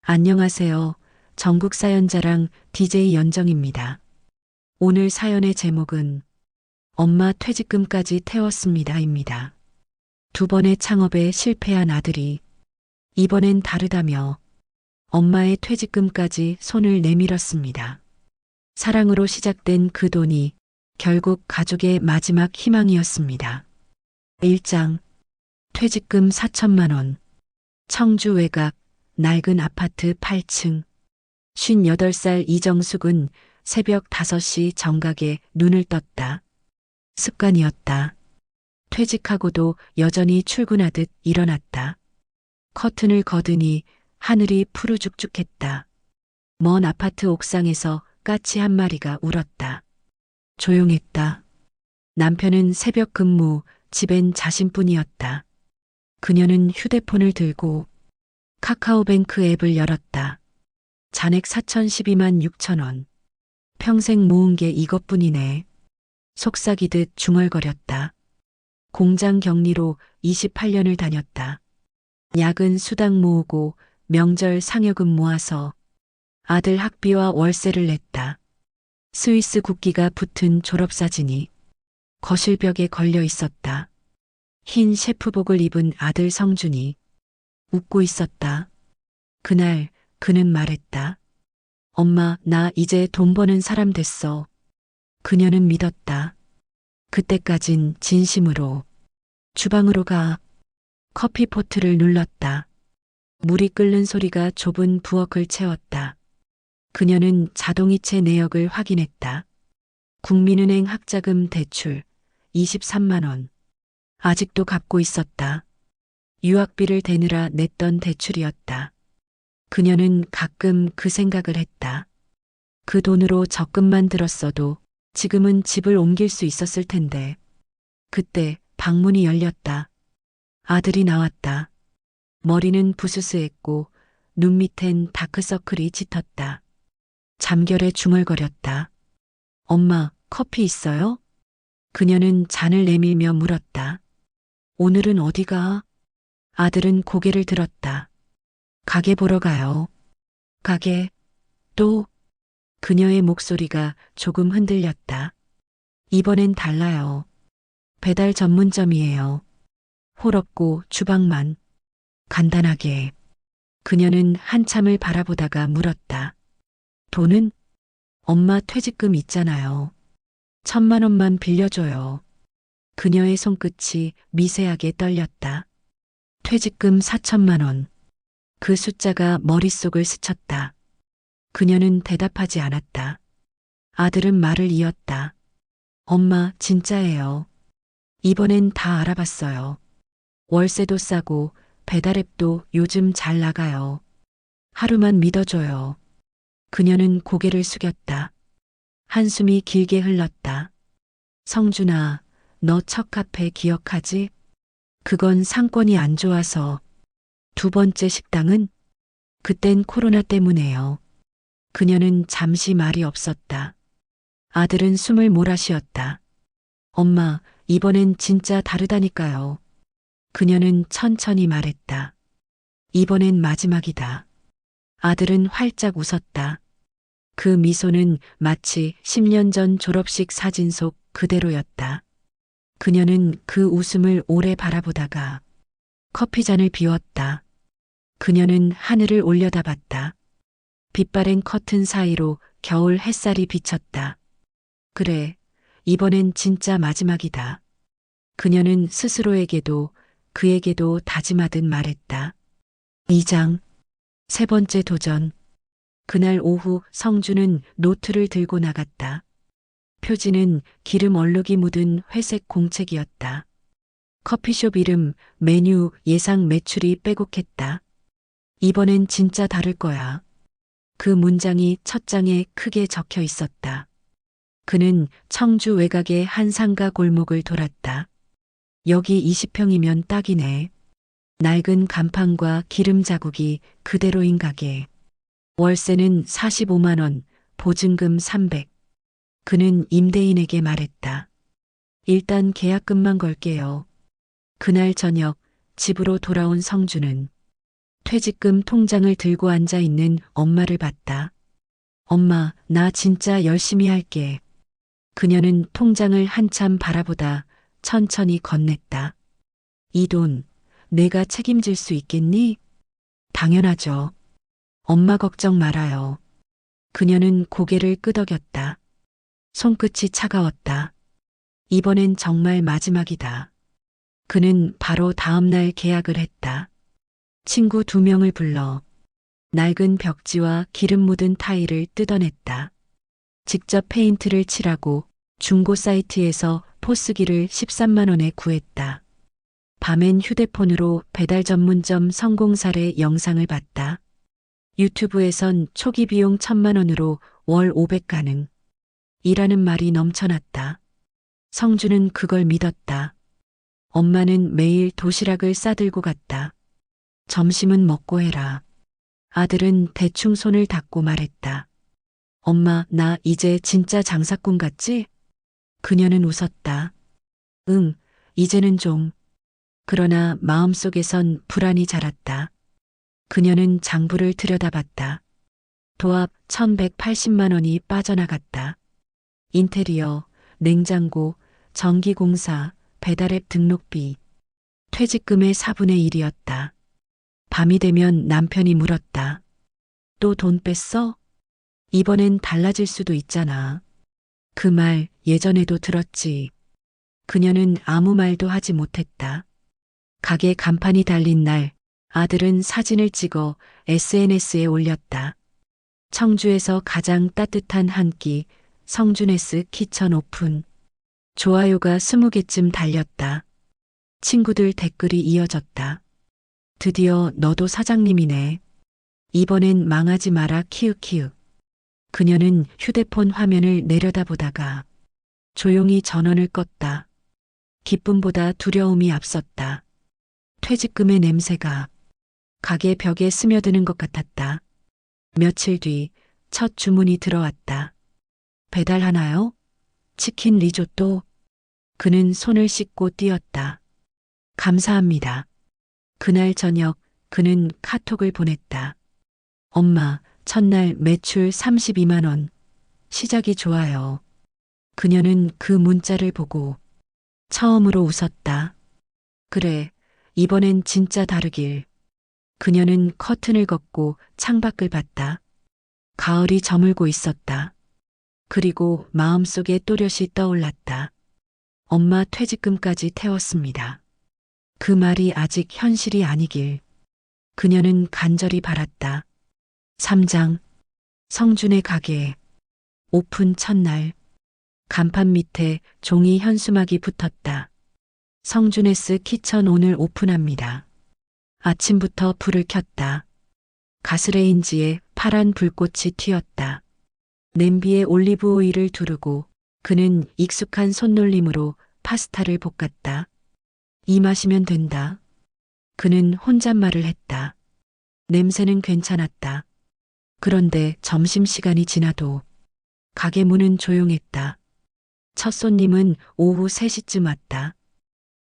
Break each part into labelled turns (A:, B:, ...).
A: 안녕하세요. 전국 사연자랑 DJ 연정입니다. 오늘 사연의 제목은 엄마 퇴직금까지 태웠습니다입니다. 두 번의 창업에 실패한 아들이 이번엔 다르다며 엄마의 퇴직금까지 손을 내밀었습니다. 사랑으로 시작된 그 돈이 결국 가족의 마지막 희망이었습니다. 1장 퇴직금 4천만 원. 청주 외곽 낡은 아파트 8층. 58살 이정숙은 새벽 5시 정각에 눈을 떴다. 습관이었다. 퇴직하고도 여전히 출근하듯 일어났다. 커튼을 거드니 하늘이 푸르죽죽했다. 먼 아파트 옥상에서 까치 한 마리가 울었다. 조용했다. 남편은 새벽 근무, 집엔 자신뿐이었다. 그녀는 휴대폰을 들고 카카오뱅크 앱을 열었다. 잔액 4,012만 6천 원. 평생 모은 게 이것뿐이네. 속삭이듯 중얼거렸다. 공장 격리로 28년을 다녔다. 야근 수당 모으고 명절 상여금 모아서 아들 학비와 월세를 냈다. 스위스 국기가 붙은 졸업사진이 거실벽에 걸려 있었다. 흰 셰프복을 입은 아들 성준이 웃고 있었다. 그날 그는 말했다. 엄마, 나 이제 돈 버는 사람 됐어. 그녀는 믿었다. 그때까진 진심으로. 주방으로 가. 커피포트를 눌렀다. 물이 끓는 소리가 좁은 부엌을 채웠다. 그녀는 자동이체 내역을 확인했다. 국민은행 학자금 대출 23만 원. 아직도 갚고 있었다. 유학비를 대느라 냈던 대출이었다. 그녀는 가끔 그 생각을 했다. 그 돈으로 적금만 들었어도 지금은 집을 옮길 수 있었을 텐데. 그때 방문이 열렸다. 아들이 나왔다. 머리는 부스스했고 눈 밑엔 다크서클이 짙었다. 잠결에 중얼거렸다. 엄마, 커피 있어요? 그녀는 잔을 내밀며 물었다. 오늘은 어디가? 아들은 고개를 들었다. 가게 보러 가요. 가게, 또? 그녀의 목소리가 조금 흔들렸다. 이번엔 달라요. 배달 전문점이에요. 홀 없고 주방만. 간단하게. 그녀는 한참을 바라보다가 물었다. 돈은? 엄마 퇴직금 있잖아요. 1,000만 원만 빌려줘요. 그녀의 손끝이 미세하게 떨렸다. 퇴직금 4천만 원. 그 숫자가 머릿속을 스쳤다. 그녀는 대답하지 않았다. 아들은 말을 이었다. 엄마, 진짜예요. 이번엔 다 알아봤어요. 월세도 싸고 배달앱도 요즘 잘 나가요. 하루만 믿어줘요. 그녀는 고개를 숙였다. 한숨이 길게 흘렀다. 성준아, 너 첫 카페 기억하지? 그건 상권이 안 좋아서. 두 번째 식당은? 그땐 코로나 때문에요. 그녀는 잠시 말이 없었다. 아들은 숨을 몰아쉬었다. 엄마, 이번엔 진짜 다르다니까요. 그녀는 천천히 말했다. 이번엔 마지막이다. 아들은 활짝 웃었다. 그 미소는 마치 10년 전 졸업식 사진 속 그대로였다. 그녀는 그 웃음을 오래 바라보다가 커피잔을 비웠다. 그녀는 하늘을 올려다봤다. 빛바랜 커튼 사이로 겨울 햇살이 비쳤다. 그래, 이번엔 진짜 마지막이다. 그녀는 스스로에게도 그에게도 다짐하듯 말했다. 2장, 세 번째 도전. 그날 오후 성주는 노트를 들고 나갔다. 표지는 기름 얼룩이 묻은 회색 공책이었다. 커피숍 이름, 메뉴, 예상 매출이 빼곡했다. 이번엔 진짜 다를 거야. 그 문장이 첫 장에 크게 적혀 있었다. 그는 청주 외곽의 한 상가 골목을 돌았다. 여기 20평이면 딱이네. 낡은 간판과 기름 자국이 그대로인 가게. 월세는 45만 원, 보증금 300. 그는 임대인에게 말했다. 일단 계약금만 걸게요. 그날 저녁 집으로 돌아온 성주는 퇴직금 통장을 들고 앉아 있는 엄마를 봤다. 엄마, 나 진짜 열심히 할게. 그녀는 통장을 한참 바라보다 천천히 건넸다. 이 돈, 내가 책임질 수 있겠니? 당연하죠. 엄마 걱정 말아요. 그녀는 고개를 끄덕였다. 손끝이 차가웠다. 이번엔 정말 마지막이다. 그는 바로 다음날 계약을 했다. 친구 2명을 불러 낡은 벽지와 기름 묻은 타일을 뜯어냈다. 직접 페인트를 칠하고 중고 사이트에서 포스기를 13만 원에 구했다. 밤엔 휴대폰으로 배달 전문점 성공 사례 영상을 봤다. 유튜브에선 초기 비용 1,000만 원으로 월 500 가능. 이라는 말이 넘쳐났다. 성주는 그걸 믿었다. 엄마는 매일 도시락을 싸들고 갔다. 점심은 먹고 해라. 아들은 대충 손을 닦고 말했다. 엄마, 나 이제 진짜 장사꾼 같지? 그녀는 웃었다. 응, 이제는 좀. 그러나 마음속에선 불안이 자랐다. 그녀는 장부를 들여다봤다. 도합 1,180만 원이 빠져나갔다. 인테리어, 냉장고, 전기공사, 배달앱 등록비. 퇴직금의 4분의 1이었다. 밤이 되면 남편이 물었다. 또 돈 뺐어? 이번엔 달라질 수도 있잖아. 그 말 예전에도 들었지. 그녀는 아무 말도 하지 못했다. 가게 간판이 달린 날 아들은 사진을 찍어 SNS에 올렸다. 청주에서 가장 따뜻한 한 끼, 성준에스 키천 오픈. 좋아요가 20개쯤 달렸다. 친구들 댓글이 이어졌다. 드디어 너도 사장님이네. 이번엔 망하지 마라 키읔키읔. 그녀는 휴대폰 화면을 내려다보다가 조용히 전원을 껐다. 기쁨보다 두려움이 앞섰다. 퇴직금의 냄새가 가게 벽에 스며드는 것 같았다. 며칠 뒤 첫 주문이 들어왔다. 배달하나요? 치킨 리조또. 그는 손을 씻고 뛰었다. 감사합니다. 그날 저녁 그는 카톡을 보냈다. 엄마, 첫날 매출 32만 원. 시작이 좋아요. 그녀는 그 문자를 보고 처음으로 웃었다. 그래, 이번엔 진짜 다르길. 그녀는 커튼을 걷고 창밖을 봤다. 가을이 저물고 있었다. 그리고 마음속에 또렷이 떠올랐다. 엄마 퇴직금까지 태웠습니다. 그 말이 아직 현실이 아니길. 그녀는 간절히 바랐다. 3장. 성준의 가게. 오픈 첫날. 간판 밑에 종이 현수막이 붙었다. 성준에스 키천 오늘 오픈합니다. 아침부터 불을 켰다. 가스레인지에 파란 불꽃이 튀었다. 냄비에 올리브 오일을 두르고 그는 익숙한 손놀림으로 파스타를 볶았다. 이 마시면 된다. 그는 혼잣말을 했다. 냄새는 괜찮았다. 그런데 점심시간이 지나도 가게 문은 조용했다. 첫 손님은 오후 3시쯤 왔다.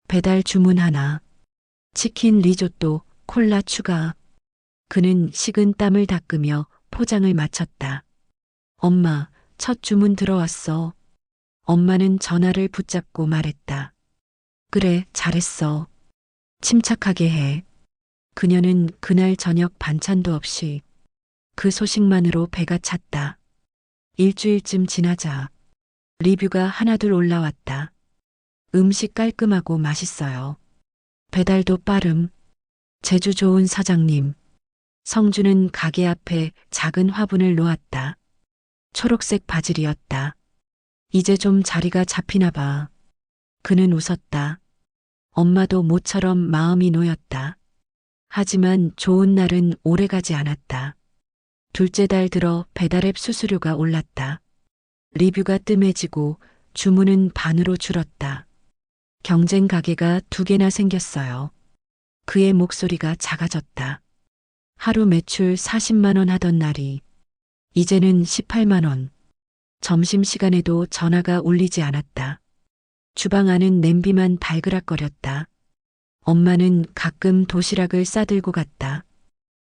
A: 배달 주문 하나. 치킨 리조또, 콜라 추가. 그는 식은 땀을 닦으며 포장을 마쳤다. 엄마, 첫 주문 들어왔어. 엄마는 전화를 붙잡고 말했다. 그래, 잘했어. 침착하게 해. 그녀는 그날 저녁 반찬도 없이 그 소식만으로 배가 찼다. 일주일쯤 지나자 리뷰가 하나둘 올라왔다. 음식 깔끔하고 맛있어요. 배달도 빠름. 제주 좋은 사장님. 성주는 가게 앞에 작은 화분을 놓았다. 초록색 바질이었다. 이제 좀 자리가 잡히나 봐. 그는 웃었다. 엄마도 모처럼 마음이 놓였다. 하지만 좋은 날은 오래가지 않았다. 둘째 달 들어 배달앱 수수료가 올랐다. 리뷰가 뜸해지고 주문은 반으로 줄었다. 경쟁 가게가 2개나 생겼어요. 그의 목소리가 작아졌다. 하루 매출 40만 원 하던 날이 이제는 18만 원. 점심시간에도 전화가 울리지 않았다. 주방 안은 냄비만 발그락거렸다. 엄마는 가끔 도시락을 싸들고 갔다.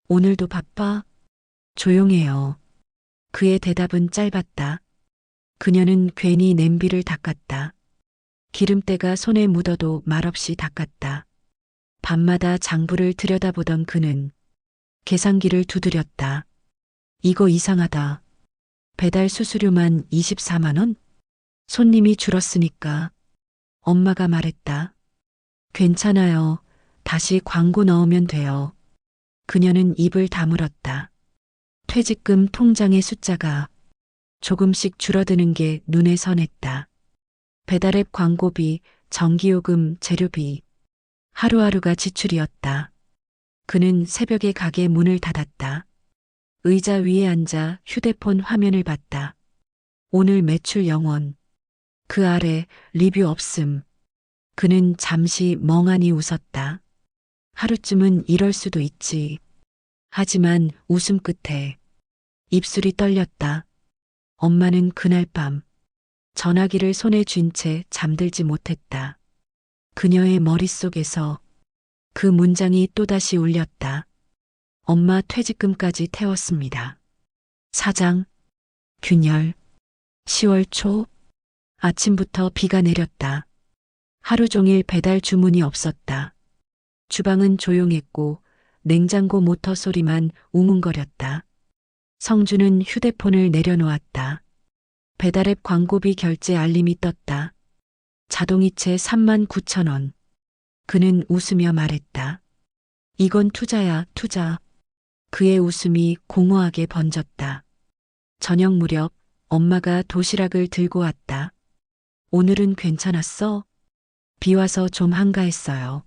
A: 오늘도 바빠? 조용해요. 그의 대답은 짧았다. 그녀는 괜히 냄비를 닦았다. 기름때가 손에 묻어도 말없이 닦았다. 밤마다 장부를 들여다보던 그는 계산기를 두드렸다. 이거 이상하다. 배달 수수료만 24만 원? 손님이 줄었으니까. 엄마가 말했다. 괜찮아요. 다시 광고 넣으면 돼요. 그녀는 입을 다물었다. 퇴직금 통장의 숫자가 조금씩 줄어드는 게 눈에 선했다. 배달앱 광고비, 전기요금, 재료비. 하루하루가 지출이었다. 그는 새벽에 가게 문을 닫았다. 의자 위에 앉아 휴대폰 화면을 봤다. 오늘 매출 0원. 그 아래 리뷰 없음. 그는 잠시 멍하니 웃었다. 하루쯤은 이럴 수도 있지. 하지만 웃음 끝에 입술이 떨렸다. 엄마는 그날 밤 전화기를 손에 쥔 채 잠들지 못했다. 그녀의 머릿속에서 그 문장이 또다시 울렸다. 엄마 퇴직금까지 태웠습니다. 사장, 균열, 10월 초, 아침부터 비가 내렸다. 하루 종일 배달 주문이 없었다. 주방은 조용했고 냉장고 모터 소리만 웅웅거렸다. 성주는 휴대폰을 내려놓았다. 배달앱 광고비 결제 알림이 떴다. 자동이체 3만 9천 원. 그는 웃으며 말했다. 이건 투자야, 투자. 그의 웃음이 공허하게 번졌다. 저녁 무렵 엄마가 도시락을 들고 왔다. 오늘은 괜찮았어? 비 와서 좀 한가했어요.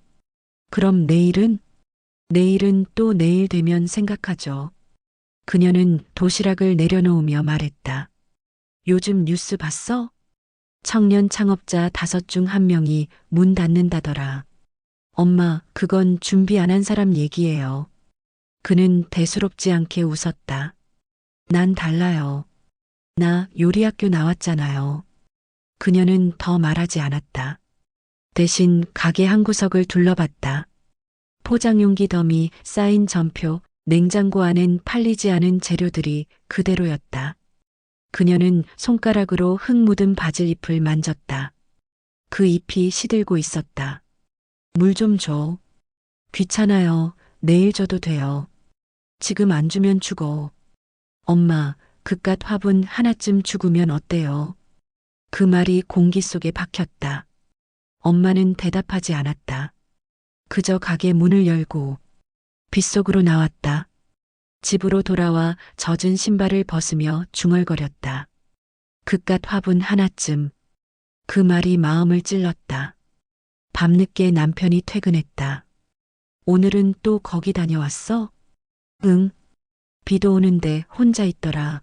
A: 그럼 내일은? 내일은 또 내일 되면 생각하죠. 그녀는 도시락을 내려놓으며 말했다. 요즘 뉴스 봤어? 청년 창업자 5 중 1명이 문 닫는다더라. 엄마, 그건 준비 안 한 사람 얘기예요. 그는 대수롭지 않게 웃었다. 난 달라요. 나 요리학교 나왔잖아요. 그녀는 더 말하지 않았다. 대신 가게 한 구석을 둘러봤다. 포장용기 더미, 쌓인 전표, 냉장고 안엔 팔리지 않은 재료들이 그대로였다. 그녀는 손가락으로 흙 묻은 바질잎을 만졌다. 그 잎이 시들고 있었다. 물 좀 줘. 귀찮아요. 내일 줘도 돼요. 지금 안 주면 죽어. 엄마, 그깟 화분 하나쯤 죽으면 어때요? 그 말이 공기 속에 박혔다. 엄마는 대답하지 않았다. 그저 가게 문을 열고 빗속으로 나왔다. 집으로 돌아와 젖은 신발을 벗으며 중얼거렸다. 그깟 화분 하나쯤. 그 말이 마음을 찔렀다. 밤늦게 남편이 퇴근했다. 오늘은 또 거기 다녀왔어? 응. 비도 오는데 혼자 있더라.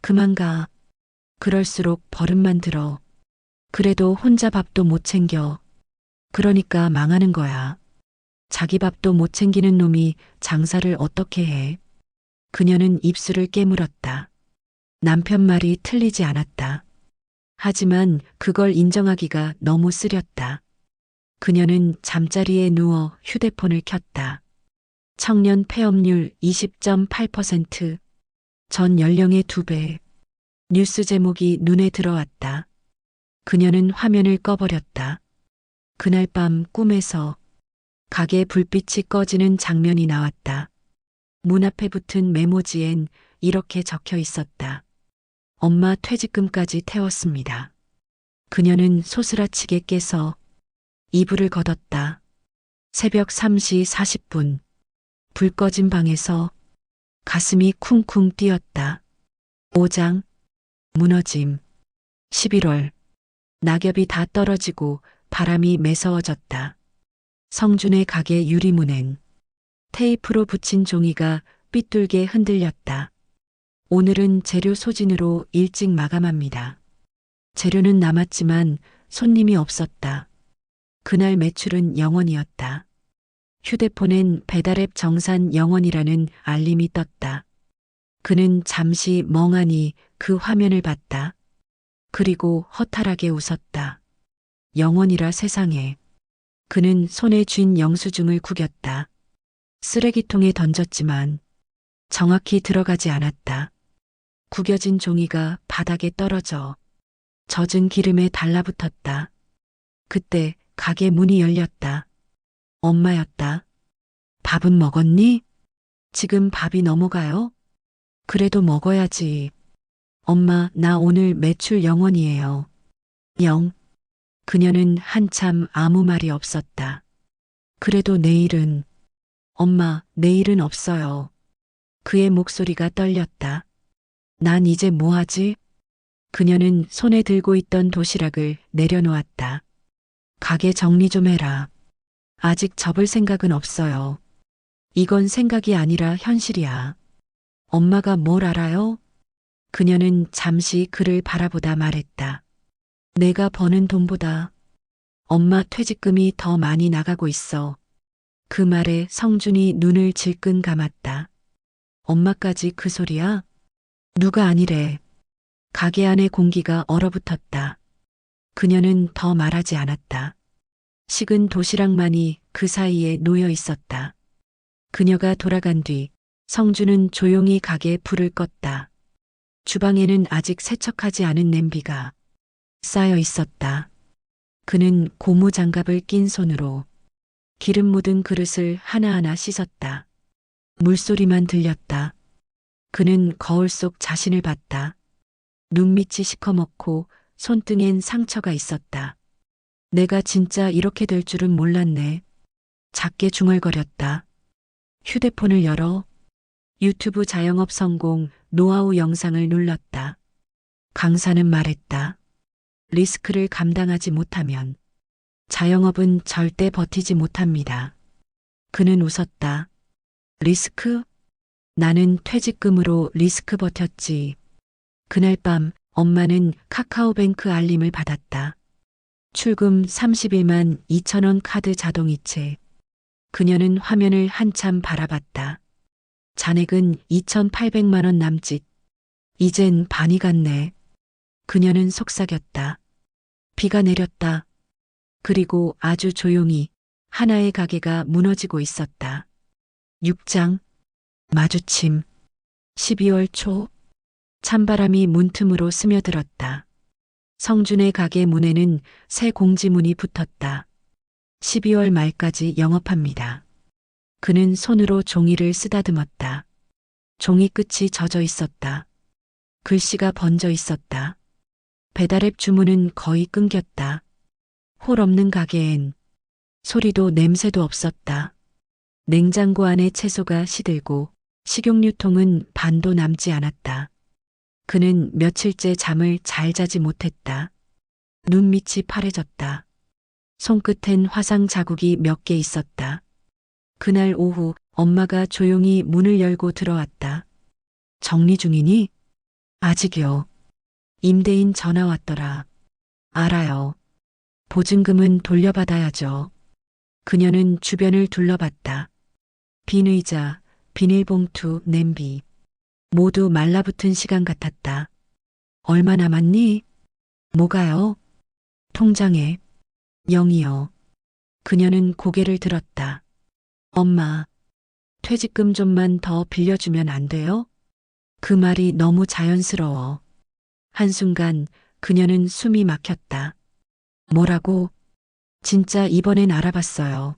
A: 그만 가. 그럴수록 버릇만 들어. 그래도 혼자 밥도 못 챙겨. 그러니까 망하는 거야. 자기 밥도 못 챙기는 놈이 장사를 어떻게 해? 그녀는 입술을 깨물었다. 남편 말이 틀리지 않았다. 하지만 그걸 인정하기가 너무 쓰렸다. 그녀는 잠자리에 누워 휴대폰을 켰다. 청년 폐업률 20.8%, 전 연령의 2배. 뉴스 제목이 눈에 들어왔다. 그녀는 화면을 꺼버렸다. 그날 밤 꿈에서 가게 불빛이 꺼지는 장면이 나왔다. 문 앞에 붙은 메모지엔 이렇게 적혀 있었다. 엄마 퇴직금까지 태웠습니다. 그녀는 소스라치게 깨서 이불을 걷었다. 새벽 3시 40분. 불 꺼진 방에서 가슴이 쿵쿵 뛰었다. 5장 무너짐. 11월. 낙엽이 다 떨어지고 바람이 매서워졌다. 성준의 가게 유리문엔 테이프로 붙인 종이가 삐뚤게 흔들렸다. 오늘은 재료 소진으로 일찍 마감합니다. 재료는 남았지만 손님이 없었다. 그날 매출은 0원이었다. 휴대폰엔 배달앱 정산 0원이라는 알림이 떴다. 그는 잠시 멍하니 그 화면을 봤다. 그리고 허탈하게 웃었다. 0원이라 세상에. 그는 손에 쥔 영수증을 구겼다. 쓰레기통에 던졌지만 정확히 들어가지 않았다. 구겨진 종이가 바닥에 떨어져 젖은 기름에 달라붙었다. 그때 가게 문이 열렸다. 엄마였다. 밥은 먹었니? 지금 밥이 넘어가요? 그래도 먹어야지. 엄마, 나 오늘 매출 0원이에요. 0. 그녀는 한참 아무 말이 없었다. 그래도 내일은, 엄마, 내일은 없어요. 그의 목소리가 떨렸다. 난 이제 뭐 하지? 그녀는 손에 들고 있던 도시락을 내려놓았다. 가게 정리 좀 해라. 아직 접을 생각은 없어요. 이건 생각이 아니라 현실이야. 엄마가 뭘 알아요? 그녀는 잠시 그를 바라보다 말했다. 내가 버는 돈보다 엄마 퇴직금이 더 많이 나가고 있어. 그 말에 성준이 눈을 질끈 감았다. 엄마까지 그 소리야? 누가 아니래. 가게 안의 공기가 얼어붙었다. 그녀는 더 말하지 않았다. 식은 도시락만이 그 사이에 놓여 있었다. 그녀가 돌아간 뒤 성준은 조용히 가게에 불을 껐다. 주방에는 아직 세척하지 않은 냄비가 쌓여 있었다. 그는 고무 장갑을 낀 손으로 기름 묻은 그릇을 하나하나 씻었다. 물소리만 들렸다. 그는 거울 속 자신을 봤다. 눈밑이 시커멓고 손등엔 상처가 있었다. 내가 진짜 이렇게 될 줄은 몰랐네. 작게 중얼거렸다. 휴대폰을 열어 유튜브 자영업 성공 노하우 영상을 눌렀다. 강사는 말했다. 리스크를 감당하지 못하면 자영업은 절대 버티지 못합니다. 그는 웃었다. 리스크? 나는 퇴직금으로 리스크 버텼지. 그날 밤 엄마는 카카오뱅크 알림을 받았다. 출금 31만 2천원 카드 자동이체. 그녀는 화면을 한참 바라봤다. 잔액은 2,800만 원 남짓. 이젠 반이 갔네. 그녀는 속삭였다. 비가 내렸다. 그리고 아주 조용히 하나의 가게가 무너지고 있었다. 6장 마주침. 12월 초 찬바람이 문틈으로 스며들었다. 성준의 가게 문에는 새 공지문이 붙었다. 12월 말까지 영업합니다. 그는 손으로 종이를 쓰다듬었다. 종이 끝이 젖어 있었다. 글씨가 번져 있었다. 배달앱 주문은 거의 끊겼다. 홀 없는 가게엔 소리도 냄새도 없었다. 냉장고 안에 채소가 시들고 식용유통은 반도 남지 않았다. 그는 며칠째 잠을 잘 자지 못했다. 눈밑이 파래졌다. 손끝엔 화상 자국이 몇 개 있었다. 그날 오후 엄마가 조용히 문을 열고 들어왔다. 정리 중이니? 아직이요. 임대인 전화 왔더라. 알아요. 보증금은 돌려받아야죠. 그녀는 주변을 둘러봤다. 빈 의자, 비닐봉투, 냄비. 모두 말라붙은 시간 같았다. 얼마 남았니? 뭐가요? 통장에 0이요. 그녀는 고개를 들었다. 엄마, 퇴직금 좀만 더 빌려주면 안 돼요? 그 말이 너무 자연스러워. 한순간 그녀는 숨이 막혔다. 뭐라고? 진짜 이번엔 알아봤어요.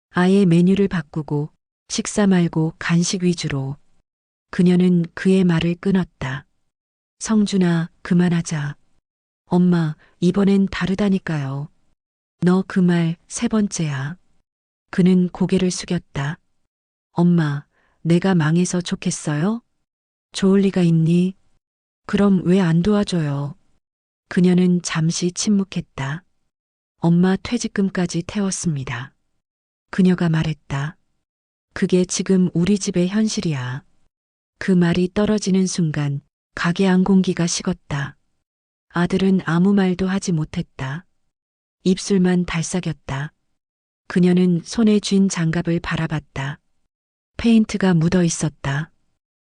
A: 아예 메뉴를 바꾸고 식사 말고 간식 위주로. 그녀는 그의 말을 끊었다. 성준아, 그만하자. 엄마, 이번엔 다르다니까요. 너 그 말 3번째야. 그는 고개를 숙였다. 엄마, 내가 망해서 좋겠어요? 좋을 리가 있니? 그럼 왜 안 도와줘요? 그녀는 잠시 침묵했다. 엄마 퇴직금까지 태웠습니다. 그녀가 말했다. 그게 지금 우리 집의 현실이야. 그 말이 떨어지는 순간 가게 안 공기가 식었다. 아들은 아무 말도 하지 못했다. 입술만 달싹였다. 그녀는 손에 쥔 장갑을 바라봤다. 페인트가 묻어 있었다.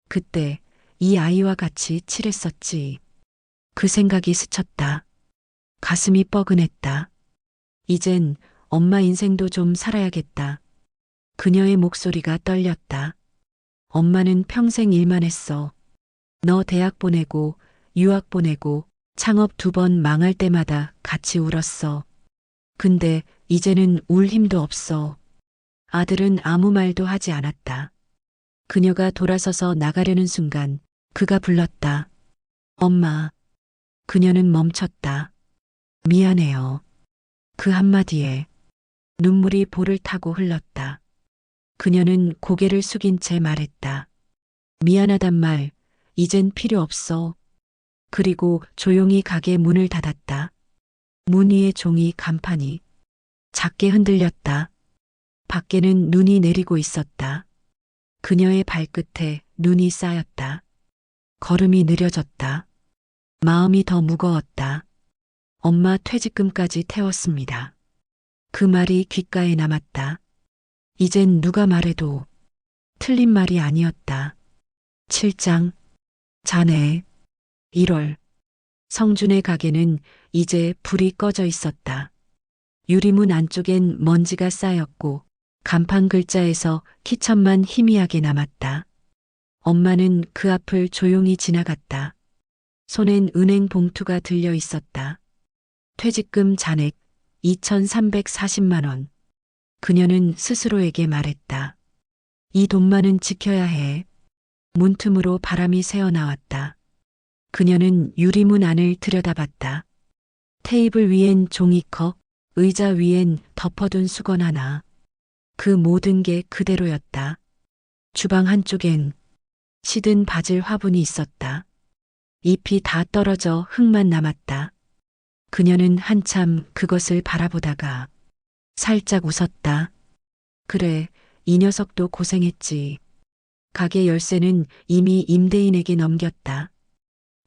A: 그때 이 아이와 같이 칠했었지. 그 생각이 스쳤다. 가슴이 뻐근했다. 이젠 엄마 인생도 좀 살아야겠다. 그녀의 목소리가 떨렸다. 엄마는 평생 일만 했어. 너 대학 보내고 유학 보내고 창업 2번 망할 때마다 같이 울었어. 근데 이제는 울 힘도 없어. 아들은 아무 말도 하지 않았다. 그녀가 돌아서서 나가려는 순간 그가 불렀다. 엄마. 그녀는 멈췄다. 미안해요. 그 한마디에 눈물이 볼을 타고 흘렀다. 그녀는 고개를 숙인 채 말했다. 미안하단 말, 이젠 필요 없어. 그리고 조용히 가게 문을 닫았다. 문 위의 종이 간판이 작게 흔들렸다. 밖에는 눈이 내리고 있었다. 그녀의 발끝에 눈이 쌓였다. 걸음이 느려졌다. 마음이 더 무거웠다. 엄마 퇴직금까지 태웠습니다. 그 말이 귓가에 남았다. 이젠 누가 말해도 틀린 말이 아니었다. 7장 자네 1월 성준의 가게는 이제 불이 꺼져 있었다. 유리문 안쪽엔 먼지가 쌓였고 간판 글자에서 키천만 희미하게 남았다. 엄마는 그 앞을 조용히 지나갔다. 손엔 은행 봉투가 들려 있었다. 퇴직금 잔액 2,340만 원. 그녀는 스스로에게 말했다. 이 돈만은 지켜야 해. 문틈으로 바람이 새어나왔다. 그녀는 유리문 안을 들여다봤다. 테이블 위엔 종이컵, 의자 위엔 덮어둔 수건 하나. 그 모든 게 그대로였다. 주방 한쪽엔 시든 바질 화분이 있었다. 잎이 다 떨어져 흙만 남았다. 그녀는 한참 그것을 바라보다가 살짝 웃었다. 그래, 이 녀석도 고생했지. 가게 열쇠는 이미 임대인에게 넘겼다.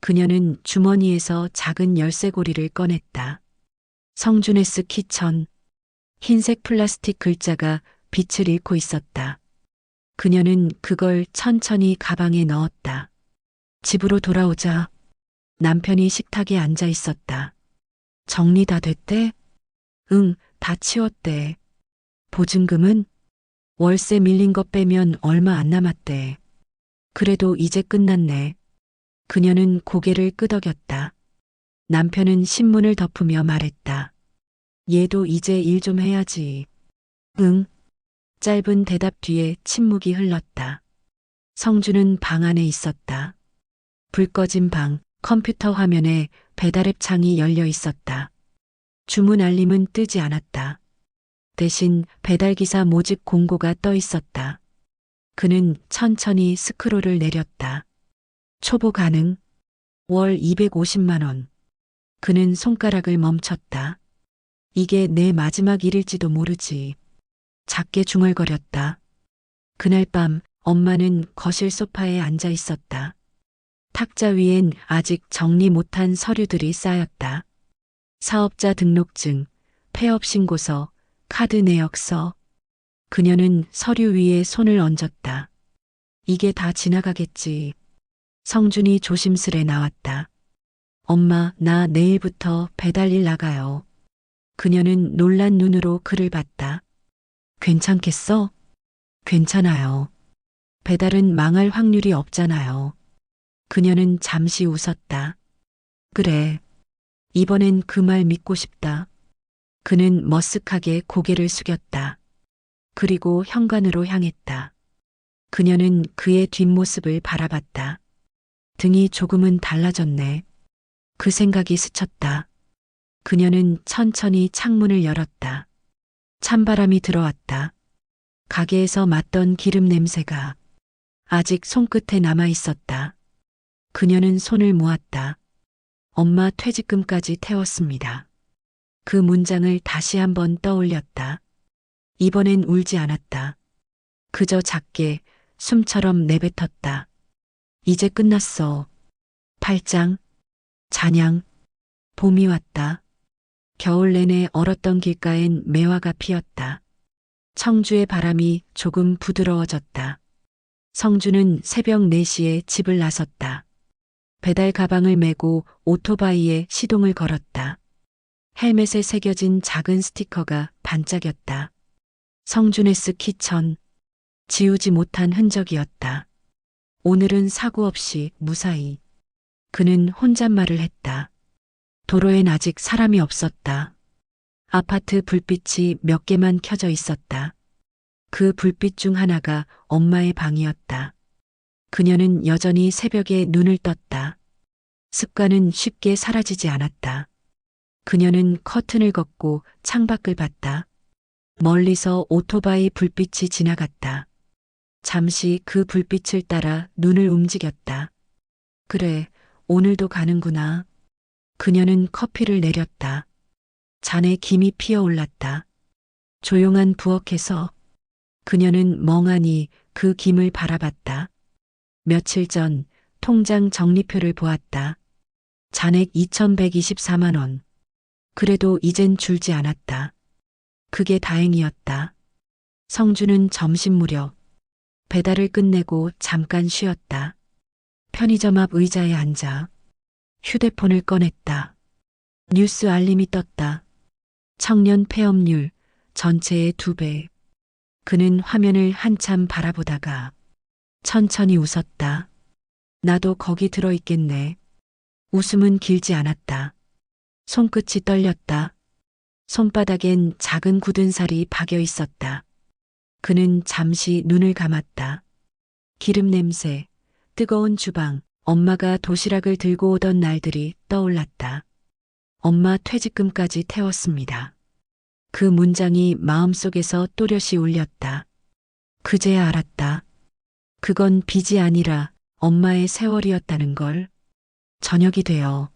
A: 그녀는 주머니에서 작은 열쇠고리를 꺼냈다. 성준에스 키천. 흰색 플라스틱 글자가 빛을 잃고 있었다. 그녀는 그걸 천천히 가방에 넣었다. 집으로 돌아오자 남편이 식탁에 앉아 있었다. 정리 다 됐대? 응, 다 치웠대. 보증금은? 월세 밀린 것 빼면 얼마 안 남았대. 그래도 이제 끝났네. 그녀는 고개를 끄덕였다. 남편은 신문을 덮으며 말했다. 얘도 이제 일 좀 해야지. 응. 짧은 대답 뒤에 침묵이 흘렀다. 성주는 방 안에 있었다. 불 꺼진 방, 컴퓨터 화면에 배달앱 창이 열려 있었다. 주문 알림은 뜨지 않았다. 대신 배달기사 모집 공고가 떠 있었다. 그는 천천히 스크롤을 내렸다. 초보 가능. 월 250만 원. 그는 손가락을 멈췄다. 이게 내 마지막 일일지도 모르지. 작게 중얼거렸다. 그날 밤 엄마는 거실 소파에 앉아 있었다. 탁자 위엔 아직 정리 못한 서류들이 쌓였다. 사업자 등록증, 폐업 신고서, 카드 내역서. 그녀는 서류 위에 손을 얹었다. 이게 다 지나가겠지. 성준이 조심스레 나왔다. 엄마, 나 내일부터 배달일 나가요. 그녀는 놀란 눈으로 그를 봤다. 괜찮겠어? 괜찮아요. 배달은 망할 확률이 없잖아요. 그녀는 잠시 웃었다. 그래. 이번엔 그 말 믿고 싶다. 그는 머쓱하게 고개를 숙였다. 그리고 현관으로 향했다. 그녀는 그의 뒷모습을 바라봤다. 등이 조금은 달라졌네. 그 생각이 스쳤다. 그녀는 천천히 창문을 열었다. 찬바람이 들어왔다. 가게에서 맡던 기름 냄새가 아직 손끝에 남아 있었다. 그녀는 손을 모았다. 엄마 퇴직금까지 태웠습니다. 그 문장을 다시 한번 떠올렸다. 이번엔 울지 않았다. 그저 작게 숨처럼 내뱉었다. 이제 끝났어. 8장 잔양. 봄이 왔다. 겨울 내내 얼었던 길가엔 매화가 피었다. 청주의 바람이 조금 부드러워졌다. 성주는 새벽 4시에 집을 나섰다. 배달 가방을 메고 오토바이에 시동을 걸었다. 헬멧에 새겨진 작은 스티커가 반짝였다. 성준에스 키천. 지우지 못한 흔적이었다. 오늘은 사고 없이 무사히. 그는 혼잣말을 했다. 도로엔 아직 사람이 없었다. 아파트 불빛이 몇 개만 켜져 있었다. 그 불빛 중 하나가 엄마의 방이었다. 그녀는 여전히 새벽에 눈을 떴다. 습관은 쉽게 사라지지 않았다. 그녀는 커튼을 걷고 창밖을 봤다. 멀리서 오토바이 불빛이 지나갔다. 잠시 그 불빛을 따라 눈을 움직였다. 그래, 오늘도 가는구나. 그녀는 커피를 내렸다. 잔에 김이 피어올랐다. 조용한 부엌에서 그녀는 멍하니 그 김을 바라봤다. 며칠 전 통장 적립표를 보았다. 잔액 2,124만 원. 그래도 이젠 줄지 않았다. 그게 다행이었다. 성주는 점심 무렵 배달을 끝내고 잠깐 쉬었다. 편의점 앞 의자에 앉아 휴대폰을 꺼냈다. 뉴스 알림이 떴다. 청년 폐업률 전체의 2배. 그는 화면을 한참 바라보다가 천천히 웃었다. 나도 거기 들어있겠네. 웃음은 길지 않았다. 손끝이 떨렸다. 손바닥엔 작은 굳은 살이 박여 있었다. 그는 잠시 눈을 감았다. 기름 냄새, 뜨거운 주방, 엄마가 도시락을 들고 오던 날들이 떠올랐다. 엄마 퇴직금까지 태웠습니다. 그 문장이 마음속에서 또렷이 울렸다. 그제야 알았다. 그건 빚이 아니라 엄마의 세월이었다는 걸. 저녁이 되어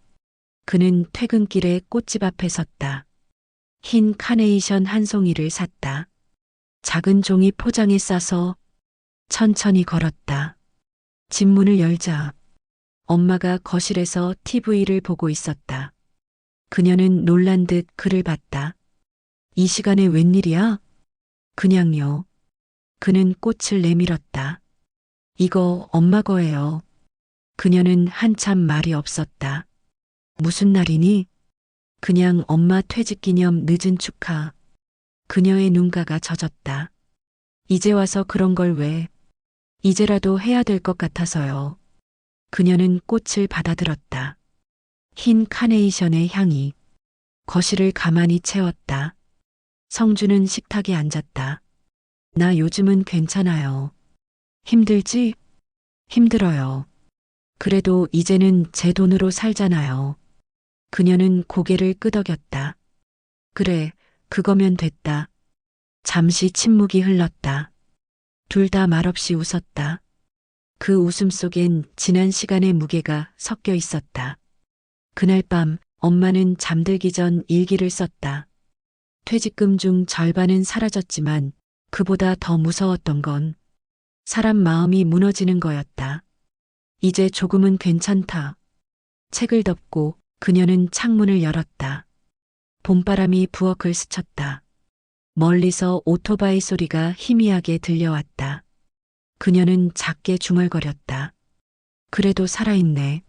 A: 그는 퇴근길에 꽃집 앞에 섰다. 흰 카네이션 한 송이를 샀다. 작은 종이 포장에 싸서 천천히 걸었다. 집 문을 열자 엄마가 거실에서 TV를 보고 있었다. 그녀는 놀란 듯 그를 봤다. 이 시간에 웬일이야? 그냥요. 그는 꽃을 내밀었다. 이거 엄마 거예요. 그녀는 한참 말이 없었다. 무슨 날이니? 그냥 엄마 퇴직 기념 늦은 축하. 그녀의 눈가가 젖었다. 이제 와서 그런 걸 왜? 이제라도 해야 될 것 같아서요. 그녀는 꽃을 받아들었다. 흰 카네이션의 향이 거실을 가만히 채웠다. 성주는 식탁에 앉았다. 나 요즘은 괜찮아요. 힘들지? 힘들어요. 그래도 이제는 제 돈으로 살잖아요. 그녀는 고개를 끄덕였다. 그래, 그거면 됐다. 잠시 침묵이 흘렀다. 둘 다 말없이 웃었다. 그 웃음 속엔 지난 시간의 무게가 섞여 있었다. 그날 밤 엄마는 잠들기 전 일기를 썼다. 퇴직금 중 절반은 사라졌지만 그보다 더 무서웠던 건 사람 마음이 무너지는 거였다. 이제 조금은 괜찮다. 책을 덮고 그녀는 창문을 열었다. 봄바람이 부엌을 스쳤다. 멀리서 오토바이 소리가 희미하게 들려왔다. 그녀는 작게 중얼거렸다. 그래도 살아있네.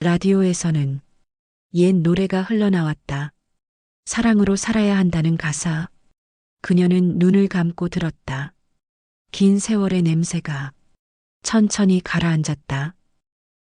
A: 라디오에서는 옛 노래가 흘러나왔다. 사랑으로 살아야 한다는 가사. 그녀는 눈을 감고 들었다. 긴 세월의 냄새가 천천히 가라앉았다.